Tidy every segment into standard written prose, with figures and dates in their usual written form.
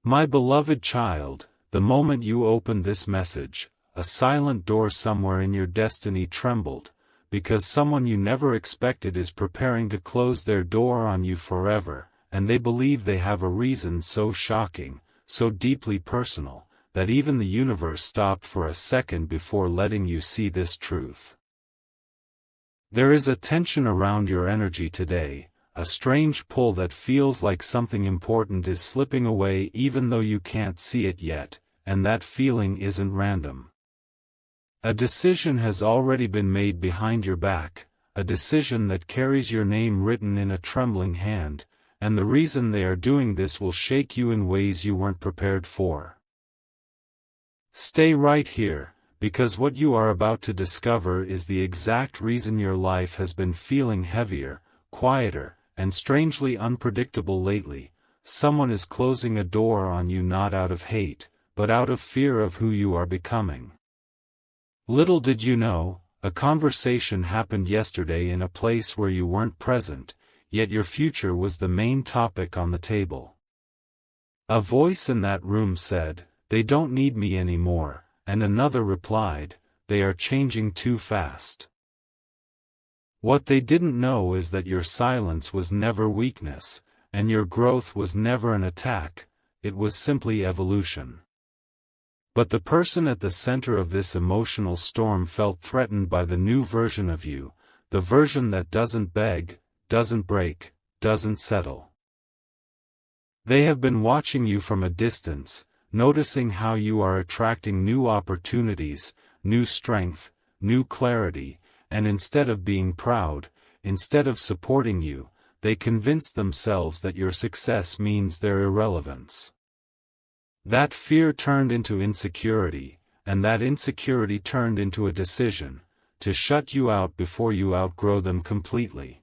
My beloved child, the moment you opened this message, a silent door somewhere in your destiny trembled, because someone you never expected is preparing to close their door on you forever, and they believe they have a reason so shocking, so deeply personal, that even the universe stopped for a second before letting you see this truth. There is a tension around your energy today, a strange pull that feels like something important is slipping away even though you can't see it yet, and that feeling isn't random. A decision has already been made behind your back, a decision that carries your name written in a trembling hand, and the reason they are doing this will shake you in ways you weren't prepared for. Stay right here, because what you are about to discover is the exact reason your life has been feeling heavier, quieter, and strangely unpredictable lately. Someone is closing a door on you not out of hate, but out of fear of who you are becoming. Little did you know, a conversation happened yesterday in a place where you weren't present, yet your future was the main topic on the table. A voice in that room said, "They don't need me anymore," and another replied, "They are changing too fast." What they didn't know is that your silence was never weakness, and your growth was never an attack, it was simply evolution. But the person at the center of this emotional storm felt threatened by the new version of you, the version that doesn't beg, doesn't break, doesn't settle. They have been watching you from a distance, noticing how you are attracting new opportunities, new strength, new clarity, and instead of being proud, instead of supporting you, they convince themselves that your success means their irrelevance. That fear turned into insecurity, and that insecurity turned into a decision, to shut you out before you outgrow them completely.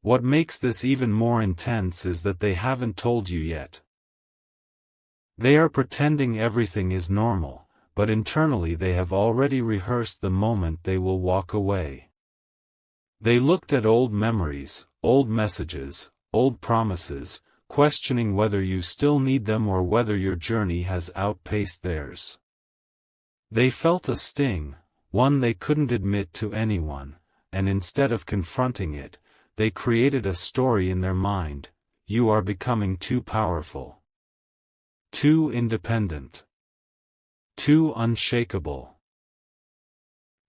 What makes this even more intense is that they haven't told you yet. They are pretending everything is normal, but internally they have already rehearsed the moment they will walk away. They looked at old memories, old messages, old promises, questioning whether you still need them or whether your journey has outpaced theirs. They felt a sting, one they couldn't admit to anyone, and instead of confronting it, they created a story in their mind: you are becoming too powerful, too independent, too unshakable.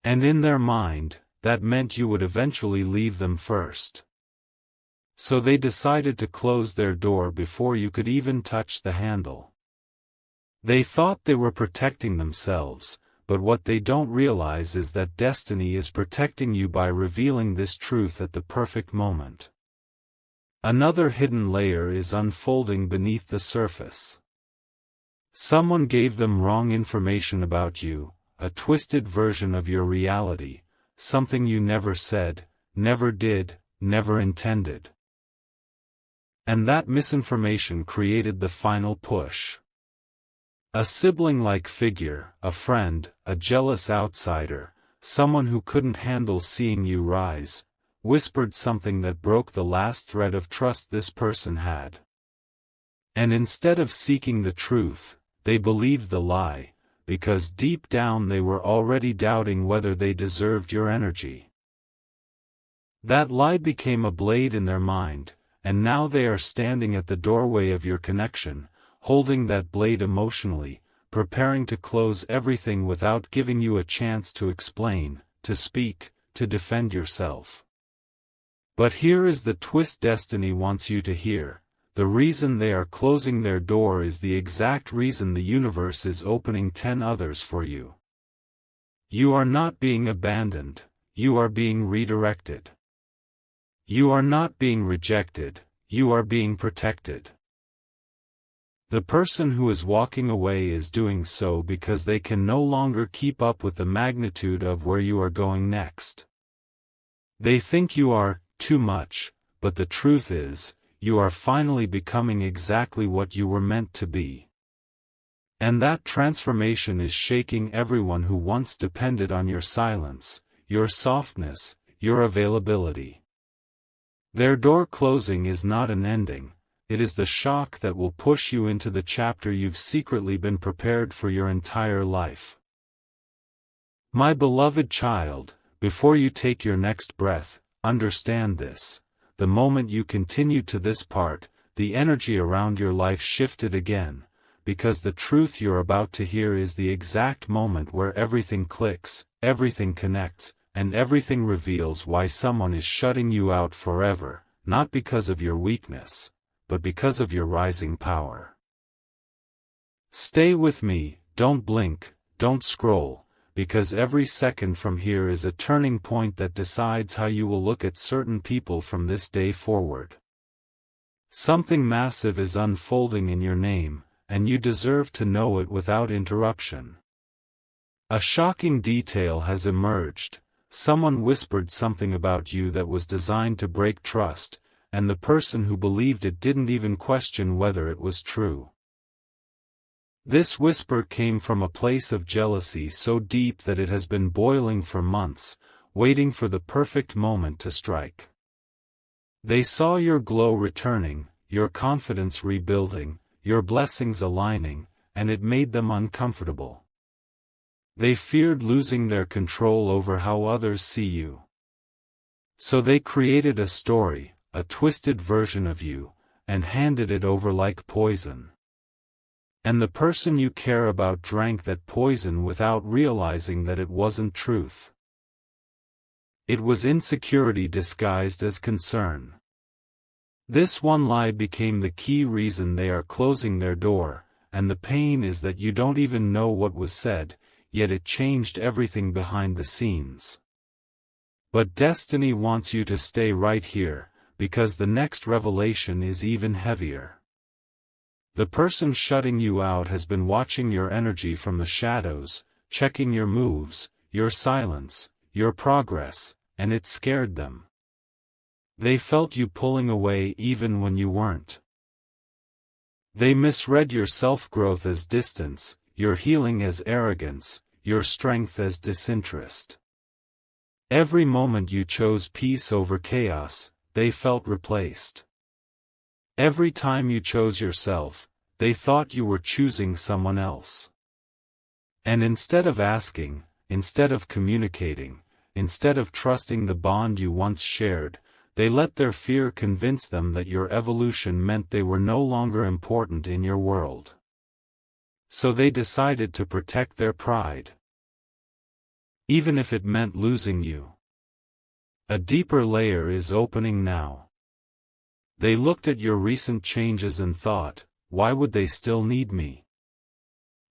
And in their mind, that meant you would eventually leave them first. So they decided to close their door before you could even touch the handle. They thought they were protecting themselves, but what they don't realize is that destiny is protecting you by revealing this truth at the perfect moment. Another hidden layer is unfolding beneath the surface. Someone gave them wrong information about you, a twisted version of your reality, something you never said, never did, never intended. And that misinformation created the final push. A sibling-like figure, a friend, a jealous outsider, someone who couldn't handle seeing you rise, whispered something that broke the last thread of trust this person had. And instead of seeking the truth, they believed the lie, because deep down they were already doubting whether they deserved your energy. That lie became a blade in their mind, and now they are standing at the doorway of your connection, holding that blade emotionally, preparing to close everything without giving you a chance to explain, to speak, to defend yourself. But here is the twist destiny wants you to hear: the reason they are closing their door is the exact reason the universe is opening 10 others for you. You are not being abandoned, you are being redirected. You are not being rejected, you are being protected. The person who is walking away is doing so because they can no longer keep up with the magnitude of where you are going next. They think you are too much, but the truth is, you are finally becoming exactly what you were meant to be. And that transformation is shaking everyone who once depended on your silence, your softness, your availability. Their door closing is not an ending, it is the shock that will push you into the chapter you've secretly been prepared for your entire life. My beloved child, before you take your next breath, understand this. The moment you continued to this part, the energy around your life shifted again, because the truth you're about to hear is the exact moment where everything clicks, everything connects, and everything reveals why someone is shutting you out forever, not because of your weakness, but because of your rising power. Stay with me, don't blink, don't scroll, because every second from here is a turning point that decides how you will look at certain people from this day forward. Something massive is unfolding in your name, and you deserve to know it without interruption. A shocking detail has emerged. Someone whispered something about you that was designed to break trust, and the person who believed it didn't even question whether it was true. This whisper came from a place of jealousy so deep that it has been boiling for months, waiting for the perfect moment to strike. They saw your glow returning, your confidence rebuilding, your blessings aligning, and it made them uncomfortable. They feared losing their control over how others see you. So they created a story, a twisted version of you, and handed it over like poison. And the person you care about drank that poison without realizing that it wasn't truth. It was insecurity disguised as concern. This one lie became the key reason they are closing their door, and the pain is that you don't even know what was said, yet it changed everything behind the scenes. But destiny wants you to stay right here, because the next revelation is even heavier. The person shutting you out has been watching your energy from the shadows, checking your moves, your silence, your progress, and it scared them. They felt you pulling away even when you weren't. They misread your self-growth as distance, your healing as arrogance, your strength as disinterest. Every moment you chose peace over chaos, they felt replaced. Every time you chose yourself, they thought you were choosing someone else. And instead of asking, instead of communicating, instead of trusting the bond you once shared, they let their fear convince them that your evolution meant they were no longer important in your world. So they decided to protect their pride. Even if it meant losing you. A deeper layer is opening now. They looked at your recent changes and thought, why would they still need me?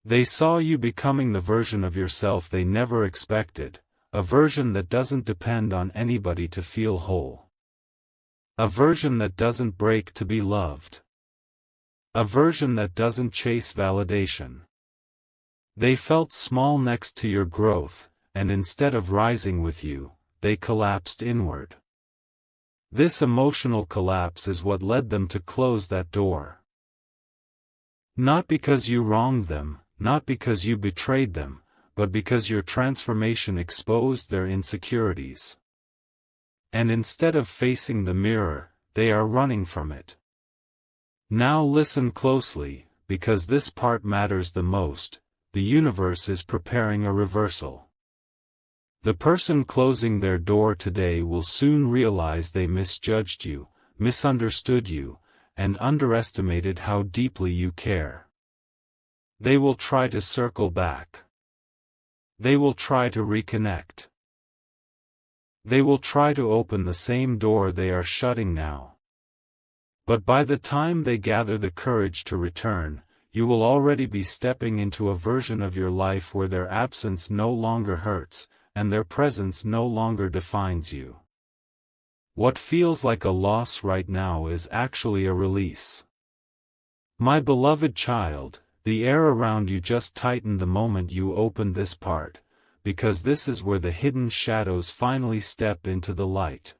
They saw you becoming the version of yourself they never expected, a version that doesn't depend on anybody to feel whole. A version that doesn't break to be loved. A version that doesn't chase validation. They felt small next to your growth, and instead of rising with you, they collapsed inward. This emotional collapse is what led them to close that door. Not because you wronged them, not because you betrayed them, but because your transformation exposed their insecurities. And instead of facing the mirror, they are running from it. Now listen closely, because this part matters the most. The universe is preparing a reversal. The person closing their door today will soon realize they misjudged you, misunderstood you, and underestimated how deeply you care. They will try to circle back. They will try to reconnect. They will try to open the same door they are shutting now. But by the time they gather the courage to return, you will already be stepping into a version of your life where their absence no longer hurts, and their presence no longer defines you. What feels like a loss right now is actually a release. My beloved child, the air around you just tightened the moment you opened this part, because this is where the hidden shadows finally step into the light.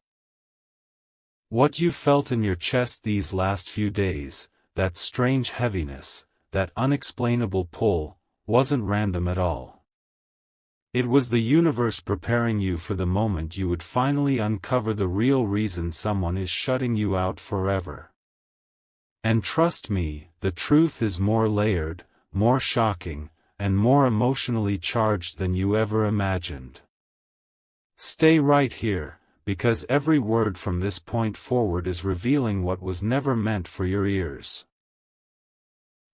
What you felt in your chest these last few days, that strange heaviness, that unexplainable pull, wasn't random at all. It was the universe preparing you for the moment you would finally uncover the real reason someone is shutting you out forever. And trust me, the truth is more layered, more shocking, and more emotionally charged than you ever imagined. Stay right here, because every word from this point forward is revealing what was never meant for your ears.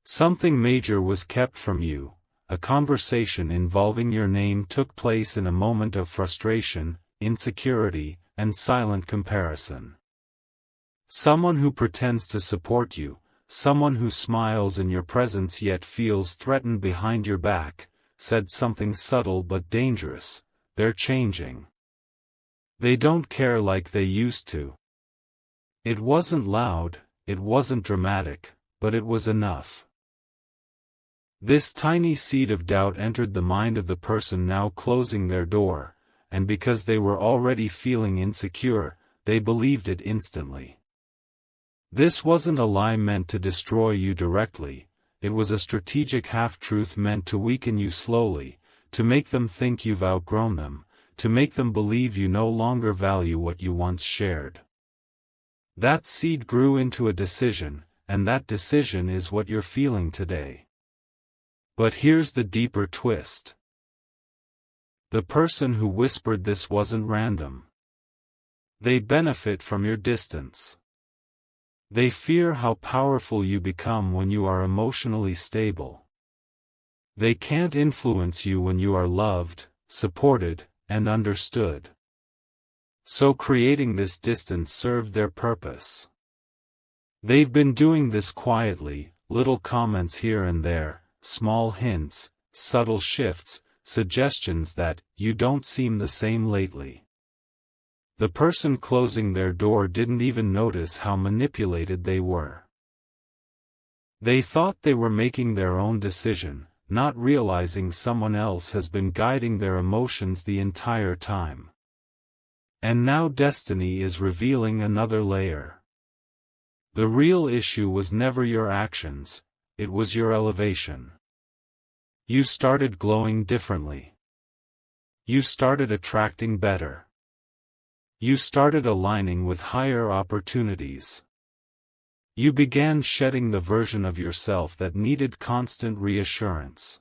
Something major was kept from you. A conversation involving your name took place in a moment of frustration, insecurity, and silent comparison. Someone who pretends to support you, someone who smiles in your presence yet feels threatened behind your back, said something subtle but dangerous: they're changing. They don't care like they used to. It wasn't loud, it wasn't dramatic, but it was enough. This tiny seed of doubt entered the mind of the person now closing their door, and because they were already feeling insecure, they believed it instantly. This wasn't a lie meant to destroy you directly, it was a strategic half-truth meant to weaken you slowly, to make them think you've outgrown them, to make them believe you no longer value what you once shared. That seed grew into a decision, and that decision is what you're feeling today. But here's the deeper twist. The person who whispered this wasn't random. They benefit from your distance. They fear how powerful you become when you are emotionally stable. They can't influence you when you are loved, supported, and understood. So creating this distance served their purpose. They've been doing this quietly, little comments here and there, small hints, subtle shifts, suggestions that, you don't seem the same lately. The person closing their door didn't even notice how manipulated they were. They thought they were making their own decision, not realizing someone else has been guiding their emotions the entire time. And now destiny is revealing another layer. The real issue was never your actions, it was your elevation. You started glowing differently. You started attracting better. You started aligning with higher opportunities. You began shedding the version of yourself that needed constant reassurance.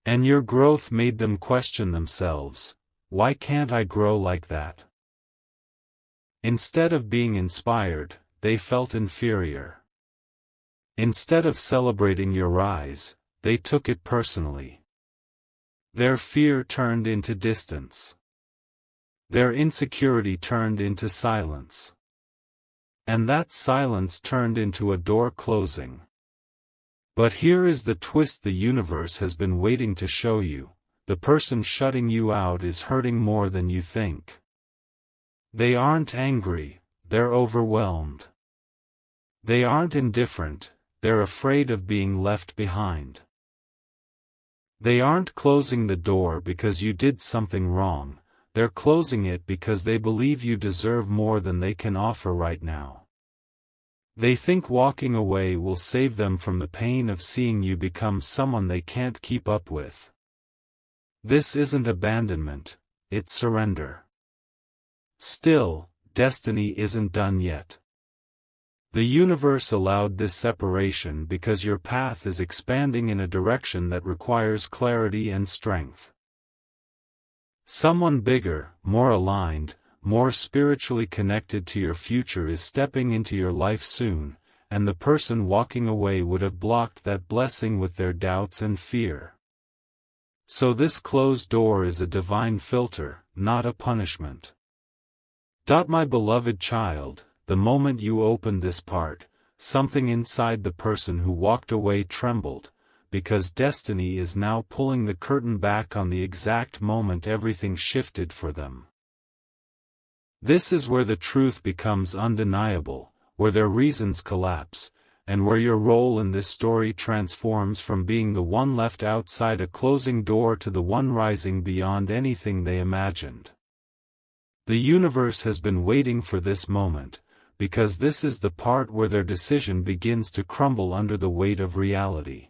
And your growth made them question themselves: why can't I grow like that? Instead of being inspired, they felt inferior. Instead of celebrating your rise, they took it personally. Their fear turned into distance. Their insecurity turned into silence. And that silence turned into a door closing. But here is the twist the universe has been waiting to show you: the person shutting you out is hurting more than you think. They aren't angry, they're overwhelmed. They aren't indifferent, they're afraid of being left behind. They aren't closing the door because you did something wrong, they're closing it because they believe you deserve more than they can offer right now. They think walking away will save them from the pain of seeing you become someone they can't keep up with. This isn't abandonment, it's surrender. Still, destiny isn't done yet. The universe allowed this separation because your path is expanding in a direction that requires clarity and strength. Someone bigger, more aligned, more spiritually connected to your future is stepping into your life soon, and the person walking away would have blocked that blessing with their doubts and fear. So this closed door is a divine filter, not a punishment. My beloved child, the moment you opened this part, something inside the person who walked away trembled, because destiny is now pulling the curtain back on the exact moment everything shifted for them. This is where the truth becomes undeniable, where their reasons collapse, and where your role in this story transforms from being the one left outside a closing door to the one rising beyond anything they imagined. The universe has been waiting for this moment, because this is the part where their decision begins to crumble under the weight of reality.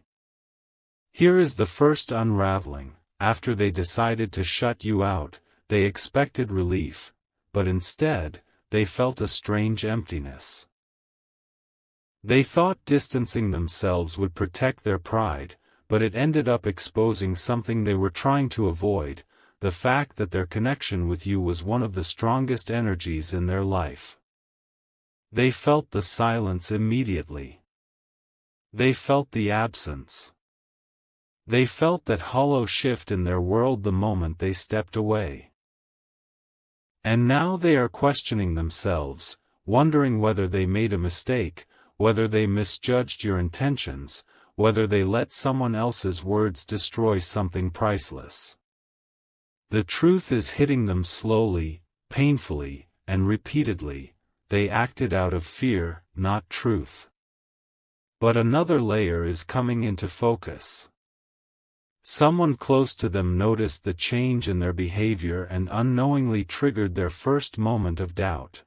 Here is the first unraveling: after they decided to shut you out, they expected relief, but instead, they felt a strange emptiness. They thought distancing themselves would protect their pride, but it ended up exposing something they were trying to avoid, the fact that their connection with you was one of the strongest energies in their life. They felt the silence immediately. They felt the absence. They felt that hollow shift in their world the moment they stepped away. And now they are questioning themselves, wondering whether they made a mistake, whether they misjudged your intentions, whether they let someone else's words destroy something priceless. The truth is hitting them slowly, painfully, and repeatedly. They acted out of fear, not truth. But another layer is coming into focus. Someone close to them noticed the change in their behavior and unknowingly triggered their first moment of doubt.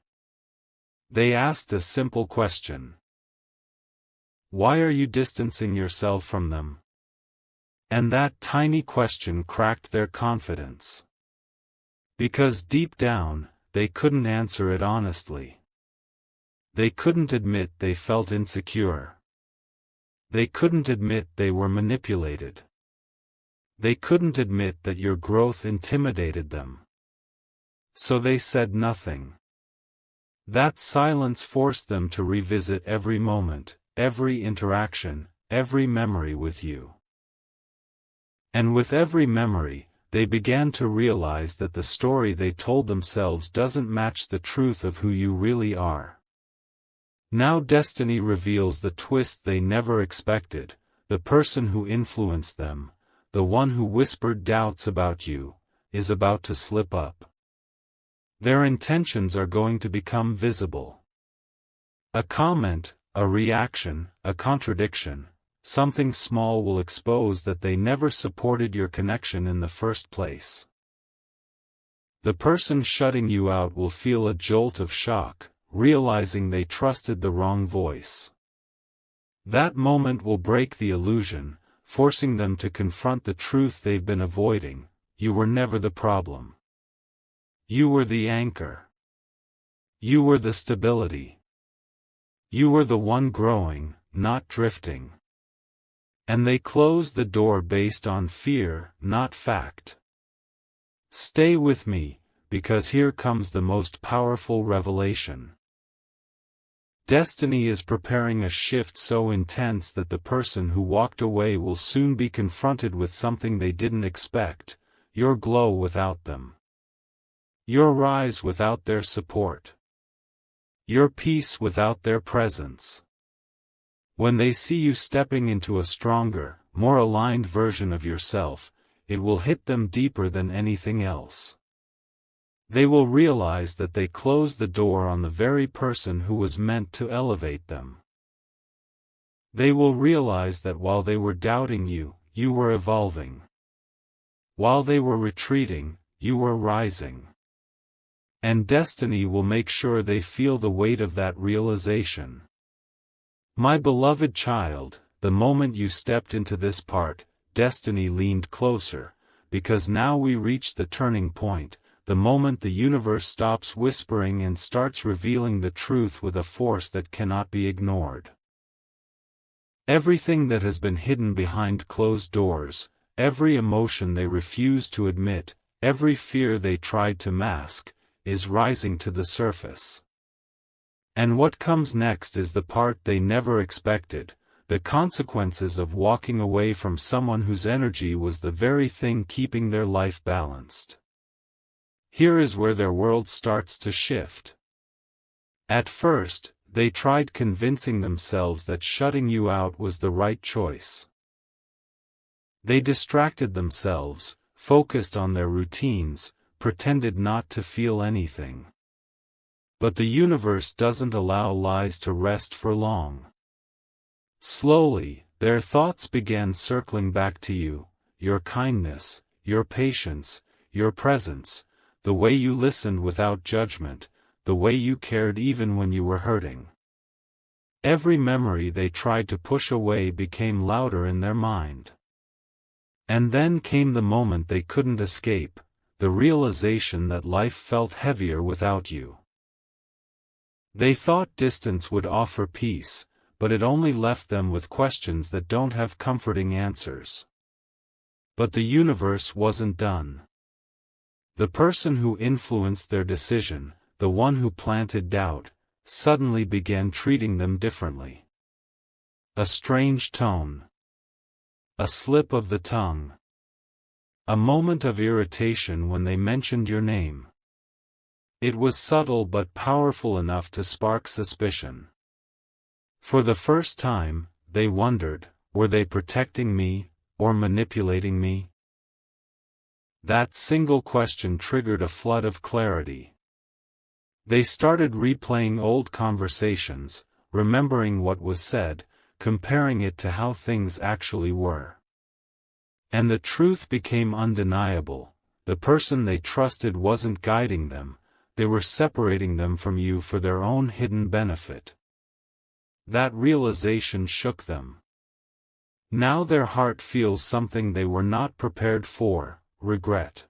They asked a simple question. Why are you distancing yourself from them? And that tiny question cracked their confidence. Because deep down, they couldn't answer it honestly. They couldn't admit they felt insecure. They couldn't admit they were manipulated. They couldn't admit that your growth intimidated them. So they said nothing. That silence forced them to revisit every moment, every interaction, every memory with you. And with every memory, they began to realize that the story they told themselves doesn't match the truth of who you really are. Now destiny reveals the twist they never expected. The person who influenced them, the one who whispered doubts about you, is about to slip up. Their intentions are going to become visible. A comment, a reaction, a contradiction, something small will expose that they never supported your connection in the first place. The person shutting you out will feel a jolt of shock, realizing they trusted the wrong voice. That moment will break the illusion, forcing them to confront the truth they've been avoiding. You were never the problem. You were the anchor. You were the stability. You were the one growing, not drifting. And they closed the door based on fear, not fact. Stay with me, because here comes the most powerful revelation. Destiny is preparing a shift so intense that the person who walked away will soon be confronted with something they didn't expect: your glow without them. Your rise without their support. Your peace without their presence. When they see you stepping into a stronger, more aligned version of yourself, it will hit them deeper than anything else. They will realize that they closed the door on the very person who was meant to elevate them. They will realize that while they were doubting you, you were evolving. While they were retreating, you were rising. And destiny will make sure they feel the weight of that realization. My beloved child, the moment you stepped into this part, destiny leaned closer, because now we reach the turning point. The moment the universe stops whispering and starts revealing the truth with a force that cannot be ignored. Everything that has been hidden behind closed doors, every emotion they refused to admit, every fear they tried to mask, is rising to the surface. And what comes next is the part they never expected: the consequences of walking away from someone whose energy was the very thing keeping their life balanced. Here is where their world starts to shift. At first, they tried convincing themselves that shutting you out was the right choice. They distracted themselves, focused on their routines, pretended not to feel anything. But the universe doesn't allow lies to rest for long. Slowly, their thoughts began circling back to you: your kindness, your patience, your presence, the way you listened without judgment, the way you cared even when you were hurting. Every memory they tried to push away became louder in their mind. And then came the moment they couldn't escape: the realization that life felt heavier without you. They thought distance would offer peace, but it only left them with questions that don't have comforting answers. But the universe wasn't done. The person who influenced their decision, the one who planted doubt, suddenly began treating them differently. A strange tone. A slip of the tongue. A moment of irritation when they mentioned your name. It was subtle but powerful enough to spark suspicion. For the first time, they wondered, were they protecting me, or manipulating me? That single question triggered a flood of clarity. They started replaying old conversations, remembering what was said, comparing it to how things actually were. And the truth became undeniable. The person they trusted wasn't guiding them, they were separating them from you for their own hidden benefit. That realization shook them. Now their heart feels something they were not prepared for, regret.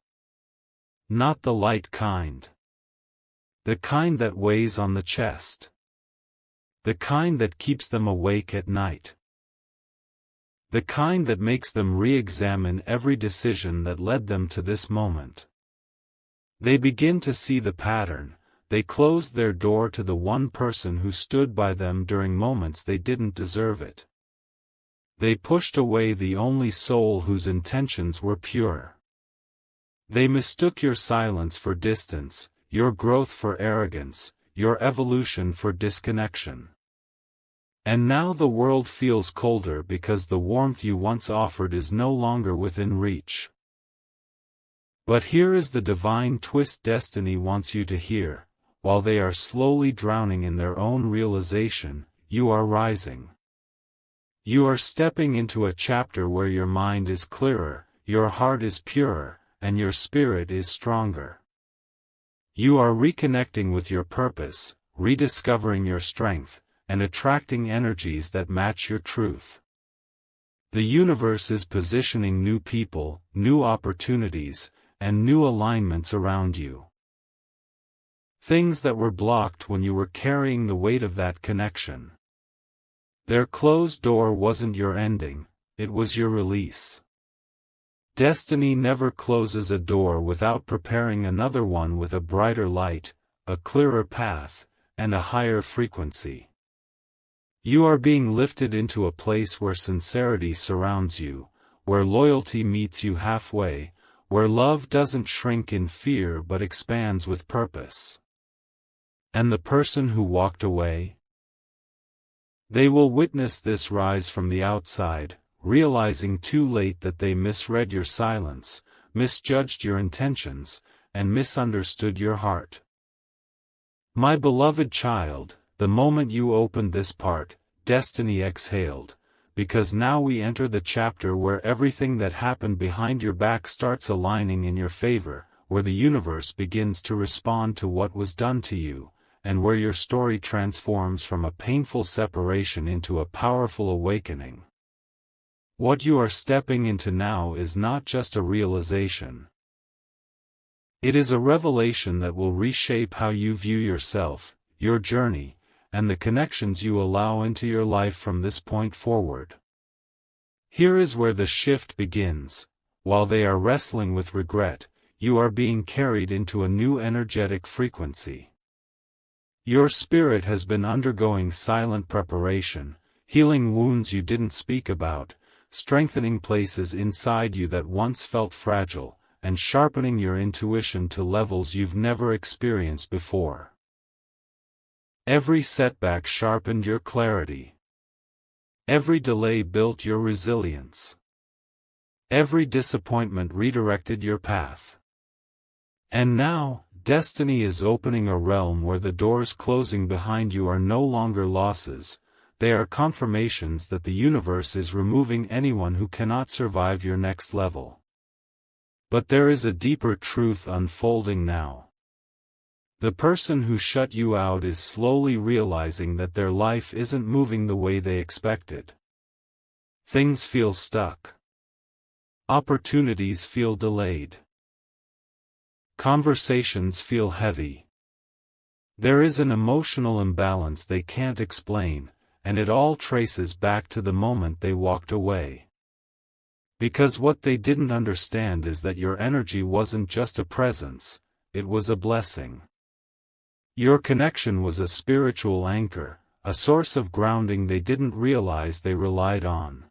Not the light kind. The kind that weighs on the chest. The kind that keeps them awake at night. The kind that makes them re-examine every decision that led them to this moment. They begin to see the pattern. They closed their door to the one person who stood by them during moments they didn't deserve it. They pushed away the only soul whose intentions were pure. They mistook your silence for distance, your growth for arrogance, your evolution for disconnection. And now the world feels colder because the warmth you once offered is no longer within reach. But here is the divine twist destiny wants you to hear. While they are slowly drowning in their own realization, you are rising. You are stepping into a chapter where your mind is clearer, your heart is purer, and your spirit is stronger. You are reconnecting with your purpose, rediscovering your strength, and attracting energies that match your truth. The universe is positioning new people, new opportunities, and new alignments around you. Things that were blocked when you were carrying the weight of that connection. Their closed door wasn't your ending, it was your release. Destiny never closes a door without preparing another one with a brighter light, a clearer path, and a higher frequency. You are being lifted into a place where sincerity surrounds you, where loyalty meets you halfway, where love doesn't shrink in fear but expands with purpose. And the person who walked away? They will witness this rise from the outside, realizing too late that they misread your silence, misjudged your intentions, and misunderstood your heart. My beloved child, the moment you opened this part, destiny exhaled, because now we enter the chapter where everything that happened behind your back starts aligning in your favor, where the universe begins to respond to what was done to you, and where your story transforms from a painful separation into a powerful awakening. What you are stepping into now is not just a realization. It is a revelation that will reshape how you view yourself, your journey, and the connections you allow into your life from this point forward. Here is where the shift begins. While they are wrestling with regret, you are being carried into a new energetic frequency. Your spirit has been undergoing silent preparation, healing wounds you didn't speak about, strengthening places inside you that once felt fragile, and sharpening your intuition to levels you've never experienced before. Every setback sharpened your clarity. Every delay built your resilience. Every disappointment redirected your path. And now, destiny is opening a realm where the doors closing behind you are no longer losses, they are confirmations that the universe is removing anyone who cannot survive your next level. But there is a deeper truth unfolding now. The person who shut you out is slowly realizing that their life isn't moving the way they expected. Things feel stuck. Opportunities feel delayed. Conversations feel heavy. There is an emotional imbalance they can't explain, and it all traces back to the moment they walked away. Because what they didn't understand is that your energy wasn't just a presence, it was a blessing. Your connection was a spiritual anchor, a source of grounding they didn't realize they relied on.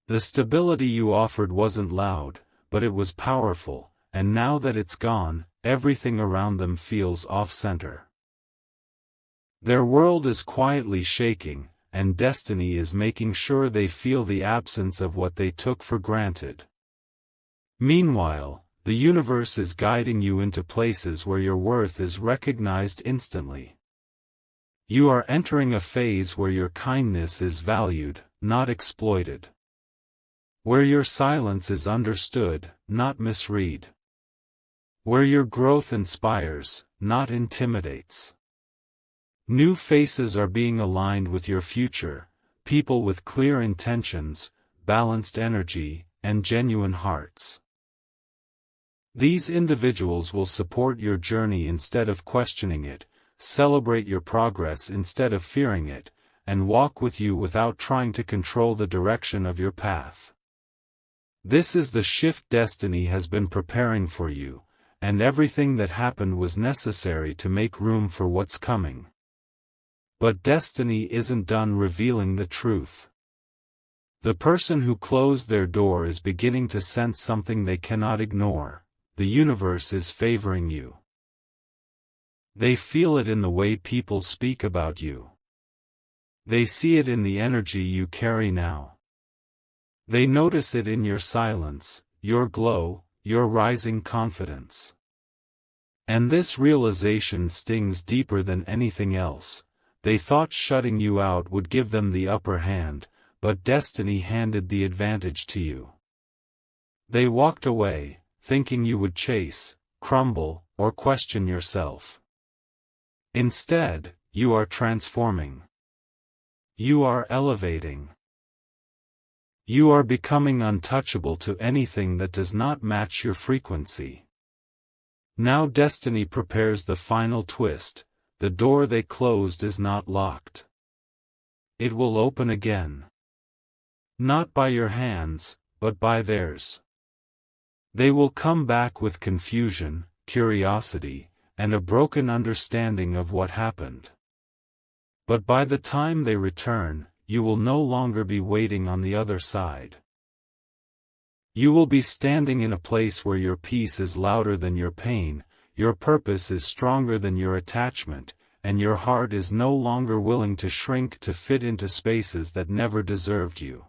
The stability you offered wasn't loud, but it was powerful, and now that it's gone, everything around them feels off-center. Their world is quietly shaking, and destiny is making sure they feel the absence of what they took for granted. Meanwhile, the universe is guiding you into places where your worth is recognized instantly. You are entering a phase where your kindness is valued, not exploited. Where your silence is understood, not misread. Where your growth inspires, not intimidates. New faces are being aligned with your future, people with clear intentions, balanced energy, and genuine hearts. These individuals will support your journey instead of questioning it, celebrate your progress instead of fearing it, and walk with you without trying to control the direction of your path. This is the shift destiny has been preparing for you, and everything that happened was necessary to make room for what's coming. But destiny isn't done revealing the truth. The person who closed their door is beginning to sense something they cannot ignore. The universe is favoring you. They feel it in the way people speak about you. They see it in the energy you carry now. They notice it in your silence, your glow, your rising confidence. And this realization stings deeper than anything else. They thought shutting you out would give them the upper hand, but destiny handed the advantage to you. They walked away, thinking you would chase, crumble, or question yourself. Instead, you are transforming. You are elevating. You are becoming untouchable to anything that does not match your frequency. Now destiny prepares the final twist. The door they closed is not locked. It will open again. Not by your hands, but by theirs. They will come back with confusion, curiosity, and a broken understanding of what happened. But by the time they return, you will no longer be waiting on the other side. You will be standing in a place where your peace is louder than your pain, your purpose is stronger than your attachment, and your heart is no longer willing to shrink to fit into spaces that never deserved you.